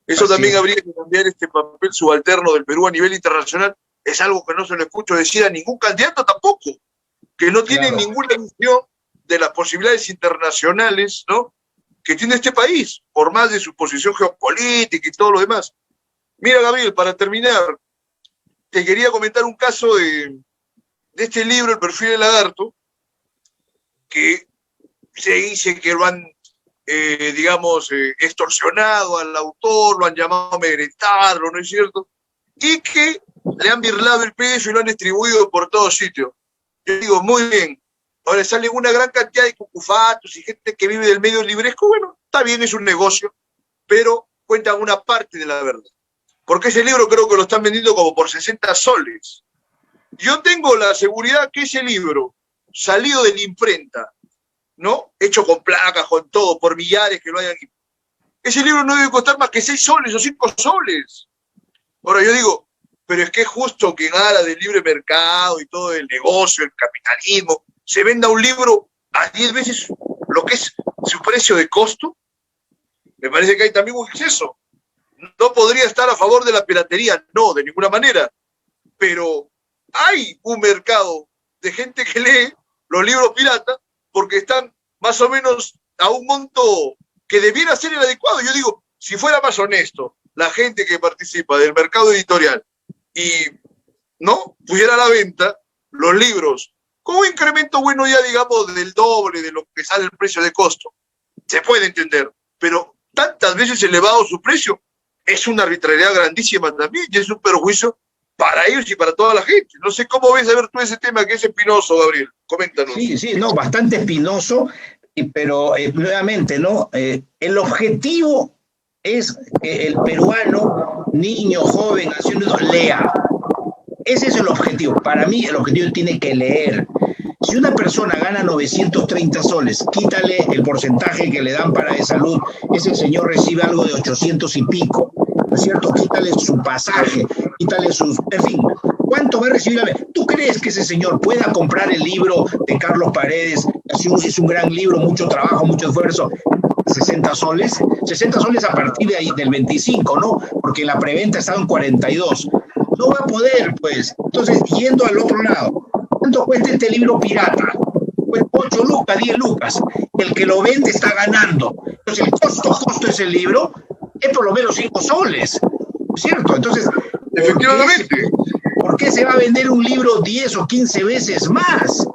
Eso así también habría que cambiar este papel subalterno del Perú a nivel internacional. Es algo que no se lo escucho decir a ningún candidato tampoco, que no tiene ninguna visión de las posibilidades internacionales, ¿no?, que tiene este país, por más de su posición geopolítica y todo lo demás. Mira, Gabriel, para terminar, te quería comentar un caso de este libro, El perfil del lagarto, que se dice que lo han, extorsionado al autor, lo han llamado a amedrentarlo, ¿no es cierto? Y que le han birlado el peso y lo han distribuido por todos sitios. Yo digo, muy bien. Ahora sale una gran cantidad de cucufatos y gente que vive del medio libresco. Bueno, está bien, es un negocio, pero cuentan una parte de la verdad. Porque ese libro creo que lo están vendiendo como por 60 soles. Yo tengo la seguridad que ese libro, salido de la imprenta, ¿no?, hecho con placas, con todo, por millares que lo hayan, ese libro no debe costar más que 6 soles o 5 soles. Ahora yo digo, pero es que es justo que en aras del libre mercado y todo el negocio, el capitalismo, se venda un libro a 10 veces lo que es su precio de costo. Me parece que hay también un exceso. No podría estar a favor de la piratería, no, de ninguna manera, pero hay un mercado de gente que lee los libros piratas porque están más o menos a un monto que debiera ser el adecuado. Yo digo, si fuera más honesto la gente que participa del mercado editorial y no pusiera a la venta los libros con un incremento bueno ya, digamos, del doble de lo que sale el precio de costo, se puede entender, pero tantas veces elevado su precio es una arbitrariedad grandísima también y es un perjuicio para ellos y para toda la gente. No sé cómo ves a ver tú ese tema que es espinoso, Gabriel. Coméntanos. Sí, no, bastante espinoso. pero nuevamente, ¿no? El objetivo es que el peruano, niño, joven, naciendo, lea. Ese es el objetivo. Para mí, el objetivo tiene que leer. Si una persona gana 930 soles, quítale el porcentaje que le dan para de salud, ese señor recibe algo de 800 y pico, ¿no es cierto? Quítale su pasaje, quítale sus... En fin, ¿cuánto va a recibir? ¿Tú crees que ese señor pueda comprar el libro de Carlos Paredes? Es un gran libro, mucho trabajo, mucho esfuerzo. 60 soles, 60 soles a partir de ahí, del 25, ¿no? Porque la preventa estaba en 42. No va a poder, pues. Entonces, yendo al otro lado, ¿cuánto cuesta este libro pirata? Pues 8 lucas, 10 lucas. El que lo vende está ganando. Entonces, el costo es el libro, es por lo menos 5 soles, ¿cierto? Entonces, efectivamente, ¿por qué se va a vender un libro 10 o 15 veces más?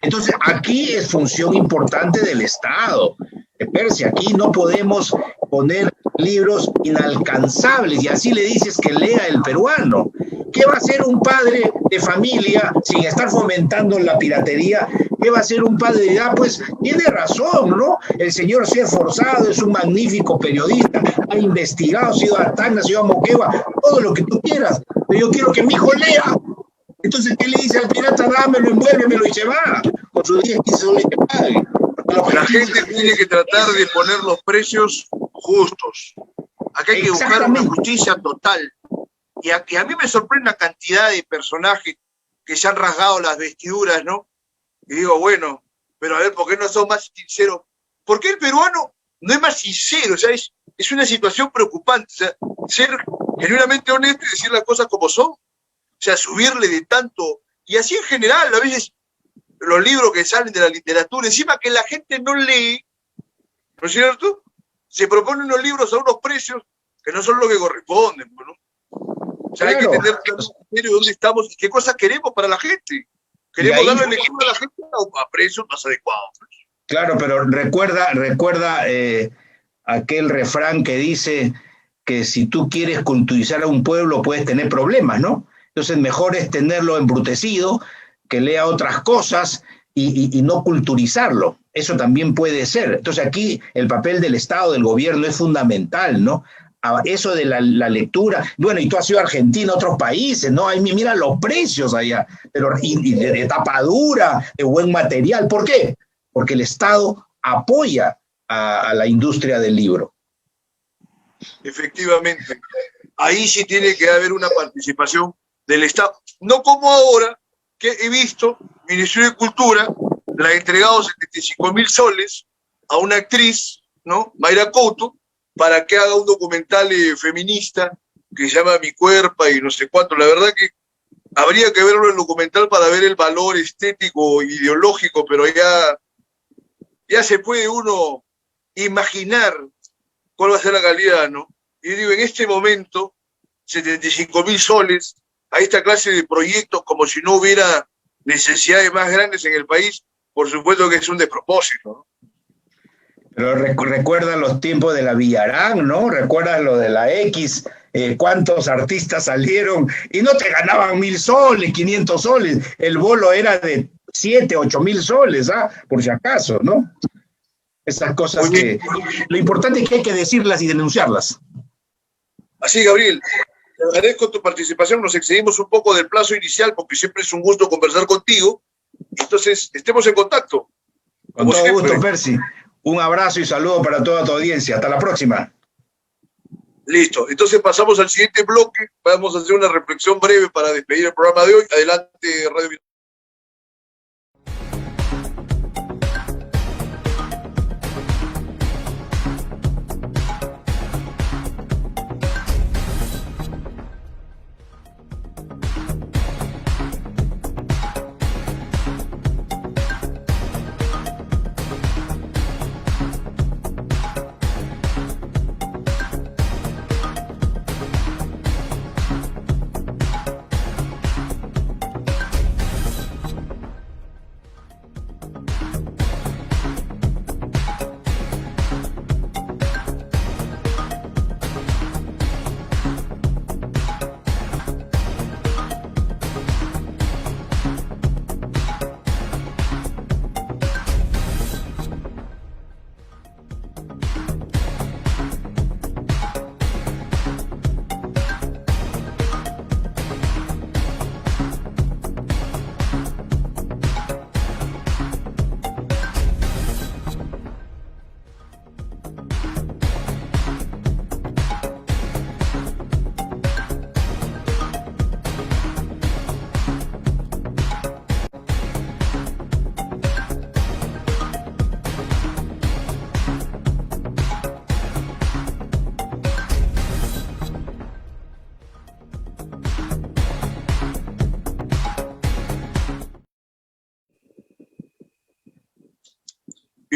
Entonces, aquí es función importante del Estado. Persia, aquí no podemos poner libros inalcanzables y así le dices que lea el peruano. ¿Qué va a hacer un padre de familia sin estar fomentando la piratería? ¿Qué va a hacer un padre de pues tiene razón, ¿no? El señor se ha esforzado, es un magnífico periodista, ha investigado, ha sido a Tacna, ha sido a Moquegua, todo lo que tú quieras, pero yo quiero que mi hijo lea. Entonces, ¿qué le dice al pirata? Dámelo, envuélvemelo y se va, con sus 10, 15 soles que pague. La gente tiene que tratar de poner los precios justos. Acá hay que buscar una justicia total. Y a mí me sorprende la cantidad de personajes que se han rasgado las vestiduras, ¿no? Y digo, bueno, pero a ver, ¿por qué no son más sinceros? ¿Por qué el peruano no es más sincero? O sea, es una situación preocupante. O sea, ser genuinamente honesto y decir las cosas como son. O sea, subirle de tanto. Y así en general, a veces los libros que salen de la literatura, encima que la gente no lee, ¿no es cierto? Se proponen los libros a unos precios que no son los que corresponden, ¿no? O sea, claro, hay que entender claro dónde estamos y qué cosas queremos para la gente. Queremos darle elegir a la gente a precios más adecuados. Claro, pero recuerda aquel refrán que dice que si tú quieres culturizar a un pueblo puedes tener problemas, ¿no? Entonces mejor es tenerlo embrutecido, que lea otras cosas y no culturizarlo. Eso también puede ser. Entonces aquí el papel del Estado, del gobierno es fundamental, ¿no? Eso de la lectura, bueno, y tú has ido a Argentina, a otros países, ¿no? Ahí mira los precios allá, pero y de tapa dura, de buen material. ¿Por qué? Porque el Estado apoya a la industria del libro. Efectivamente. Ahí sí tiene que haber una participación del Estado. No como ahora, que he visto, Ministerio de Cultura le ha entregado 75.000 soles a una actriz, ¿no? Mayra Couto, para que haga un documental feminista que se llama Mi Cuerpo y no sé cuánto. La verdad que habría que verlo el documental para ver el valor estético, ideológico, pero ya se puede uno imaginar cuál va a ser la calidad, ¿no? Y digo, en este momento, 75.000 soles a esta clase de proyectos como si no hubiera necesidades más grandes en el país, por supuesto que es un despropósito, ¿no? Pero recuerda los tiempos de la Villarán, ¿no? Recuerda lo de la X, cuántos artistas salieron y no te ganaban 1.000 soles, 500 soles, el bolo era de 7, 8.000 soles, por si acaso, ¿no? Esas cosas que... Lo importante es que hay que decirlas y denunciarlas. Así, Gabriel, te agradezco tu participación, nos excedimos un poco del plazo inicial porque siempre es un gusto conversar contigo, entonces estemos en contacto. Con todo gusto, Percy. Un abrazo y saludo para toda tu audiencia. Hasta la próxima. Listo. Entonces pasamos al siguiente bloque. Vamos a hacer una reflexión breve para despedir el programa de hoy. Adelante, Radio.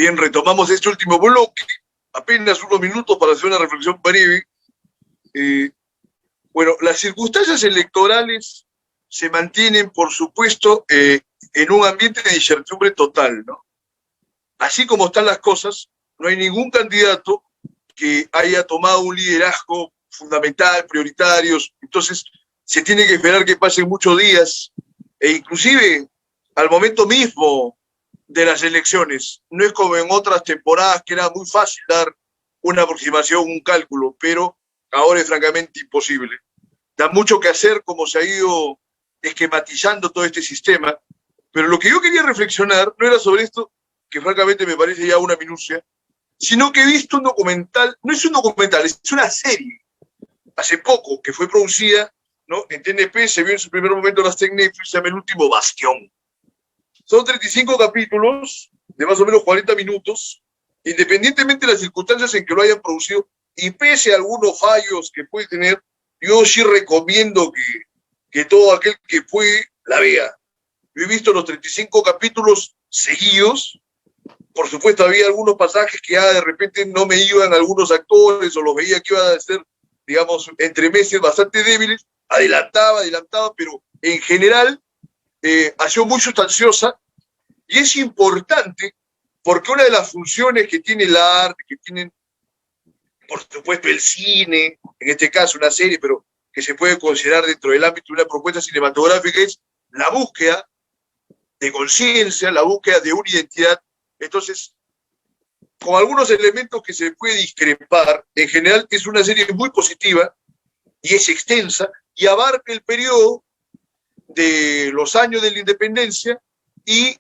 Bien, retomamos este último bloque, apenas unos minutos para hacer una reflexión breve. Bueno, las circunstancias electorales se mantienen, por supuesto, en un ambiente de incertidumbre total, ¿no? Así como están las cosas, no hay ningún candidato que haya tomado un liderazgo fundamental, prioritarios. Entonces, se tiene que esperar que pasen muchos días, e inclusive al momento mismo de las elecciones. No es como en otras temporadas que era muy fácil dar una aproximación, un cálculo, pero ahora es francamente imposible. Da mucho que hacer como se ha ido esquematizando todo este sistema, pero lo que yo quería reflexionar no era sobre esto, que francamente me parece ya una minucia, sino que he visto un documental, no es un documental, es una serie, hace poco, que fue producida, ¿no?, en TNP, se vio en su primer momento en las Netflix, se llama El Último Bastión. Son 35 capítulos de más o menos 40 minutos, independientemente de las circunstancias en que lo hayan producido, y pese a algunos fallos que puede tener, yo sí recomiendo que todo aquel que puede la vea. Yo he visto los 35 capítulos seguidos. Por supuesto, había algunos pasajes que ya de repente no me iban algunos actores, o los veía que iban a ser, digamos, entre meses bastante débiles. Adelantaba, pero en general ha sido muy sustanciosa, y es importante porque una de las funciones que tiene el arte, que tienen, por supuesto, el cine, en este caso una serie, pero que se puede considerar dentro del ámbito de una propuesta cinematográfica, es la búsqueda de conciencia, la búsqueda de una identidad. Entonces, con algunos elementos que se puede discrepar, en general es una serie muy positiva y es extensa y abarca el periodo de los años de la independencia y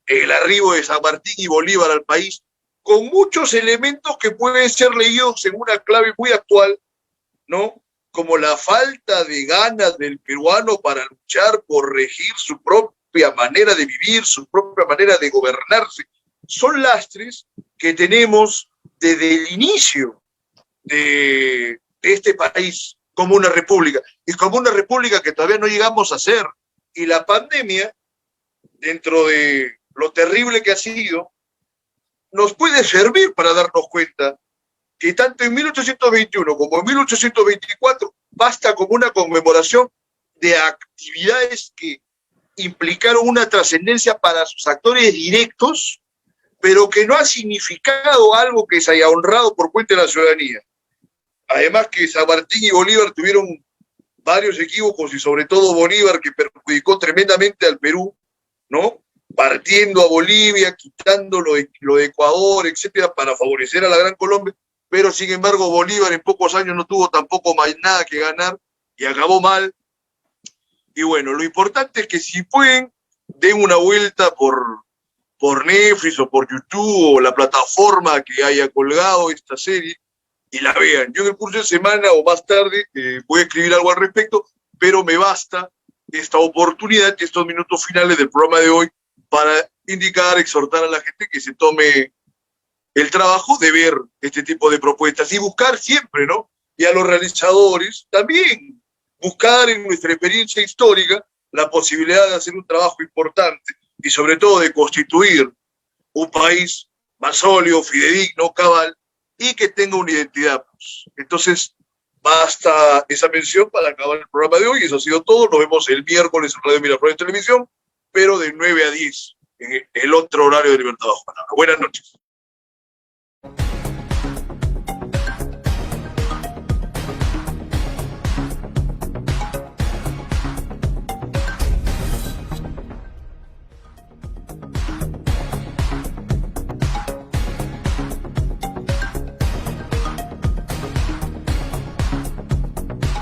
el arribo de San Martín y Bolívar al país, con muchos elementos que pueden ser leídos en una clave muy actual, ¿no? Como la falta de ganas del peruano para luchar por regir su propia manera de vivir, su propia manera de gobernarse. Son lastres que tenemos desde el inicio de este país como una república, y como una república que todavía no llegamos a ser. Y la pandemia, dentro de lo terrible que ha sido, nos puede servir para darnos cuenta que tanto en 1821 como en 1824 basta como una conmemoración de actividades que implicaron una trascendencia para sus actores directos, pero que no ha significado algo que se haya honrado por cuenta de la ciudadanía. Además que San Martín y Bolívar tuvieron varios equívocos, y sobre todo Bolívar, que perjudicó tremendamente al Perú, ¿no? Partiendo a Bolivia, quitando lo de Ecuador, etcétera, para favorecer a la Gran Colombia, pero sin embargo Bolívar en pocos años no tuvo tampoco más nada que ganar y acabó mal. Y bueno, lo importante es que si pueden, den una vuelta por Netflix o por YouTube o la plataforma que haya colgado esta serie y la vean. Yo en el curso de semana o más tarde voy a escribir algo al respecto, pero me basta esta oportunidad y estos minutos finales del programa de hoy para indicar, exhortar a la gente que se tome el trabajo de ver este tipo de propuestas y buscar siempre, ¿no? Y a los realizadores también buscar en nuestra experiencia histórica la posibilidad de hacer un trabajo importante y sobre todo de constituir un país más sólido, fidedigno, cabal, y que tenga una identidad. Entonces, basta esa mención para acabar el programa de hoy. Eso ha sido todo. Nos vemos el miércoles en Radio Miraflores Televisión, pero de 9 a 10, en el otro horario de Libertad Bajo Palabra. Buenas noches.